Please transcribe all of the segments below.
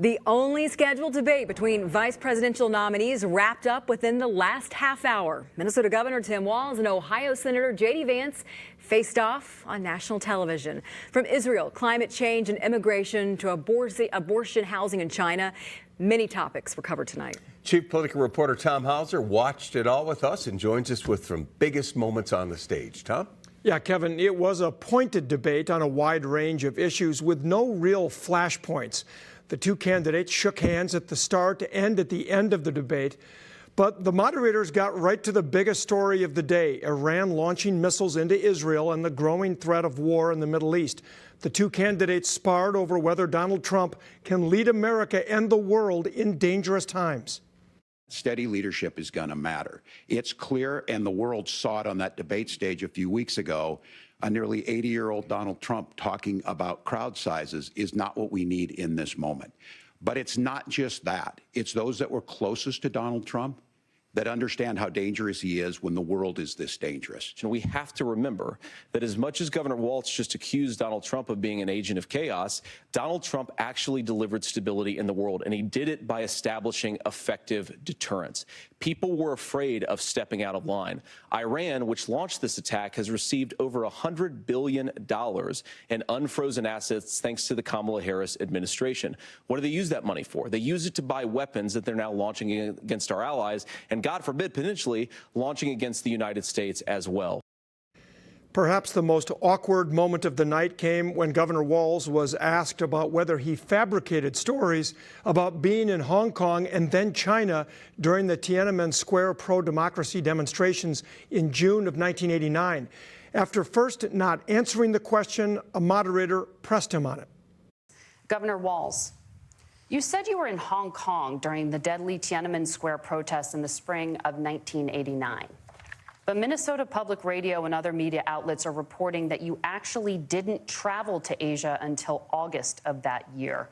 The only scheduled debate between vice presidential nominees wrapped up within the last half hour. Minnesota Governor Tim Walz and Ohio Senator J.D. Vance faced off on national television. From Israel, climate change and immigration to abortion, housing in China, many topics were covered tonight. Chief political reporter Tom Hauser watched it all with us and joins us with some biggest moments on the stage. Tom? Yeah, Kevin, it was a pointed debate on a wide range of issues with no real flashpoints. The two candidates shook hands at the start and at the end of the debate. But the moderators got right to the biggest story of the day, Iran launching missiles into Israel and the growing threat of war in the Middle East. The two candidates sparred over whether Donald Trump can lead America and the world in dangerous times. Steady leadership is going to matter. It's clear, and the world saw it on that debate stage a few weeks ago. A nearly 80-year-old Donald Trump talking about crowd sizes is not what we need in this moment. But it's not just that. It's those that were closest to Donald Trump that understand how dangerous he is when the world is this dangerous. And we have to remember that as much as Governor Walz just accused Donald Trump of being an agent of chaos, Donald Trump actually delivered stability in the world, and he did it by establishing effective deterrence. People were afraid of stepping out of line. Iran, which launched this attack, has received over $100 billion in unfrozen assets thanks to the Kamala Harris administration. What do they use that money for? They use it to buy weapons that they're now launching against our allies, and God forbid, potentially launching against the United States as well. Perhaps the most awkward moment of the night came when Governor Walz was asked about whether he fabricated stories about being in Hong Kong and then China during the Tiananmen Square pro-democracy demonstrations in June of 1989. After first not answering the question, a moderator pressed him on it. Governor Walz, you said you were in Hong Kong during the deadly Tiananmen Square protests in the spring of 1989. But Minnesota Public Radio and other media outlets are reporting that you actually didn't travel to Asia until August of that year.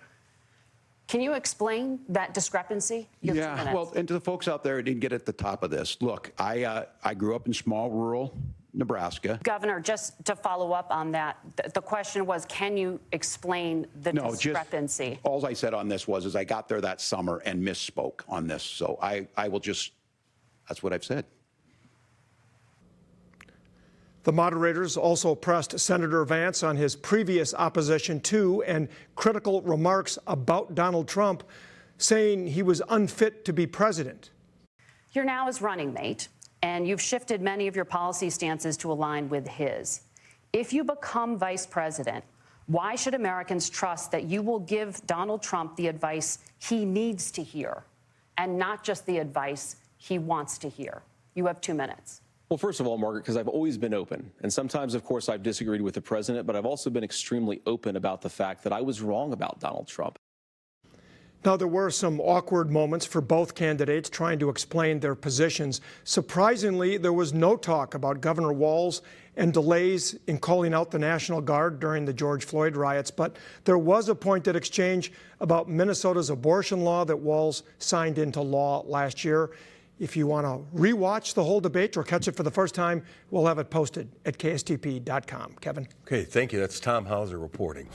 Can you explain that discrepancy? Yeah, well, and to the folks out there who didn't get at the top of this, look, I grew up in small rural Nebraska. Governor, just to follow up on that, the question was, can you explain the discrepancy? All I said on this was I got there that summer and misspoke on this. So I will just, that's what I've said. The moderators also pressed Senator Vance on his previous opposition to and critical remarks about Donald Trump, saying he was unfit to be president. You're now his running mate, and you've shifted many of your policy stances to align with his. If you become vice president, why should Americans trust that you will give Donald Trump the advice he needs to hear and not just the advice he wants to hear? You have 2 minutes. Well, first of all, Margaret, because I've always been open. And sometimes, of course, I've disagreed with the president, but I've also been extremely open about the fact that I was wrong about Donald Trump. Now, there were some awkward moments for both candidates trying to explain their positions. Surprisingly, there was no talk about Governor Walz and delays in calling out the National Guard during the George Floyd riots. But there was a pointed exchange about Minnesota's abortion law that Walz signed into law last year. If you want to rewatch the whole debate or catch it for the first time, we'll have it posted at KSTP.com. Kevin? Okay, thank you. That's Tom Hauser reporting.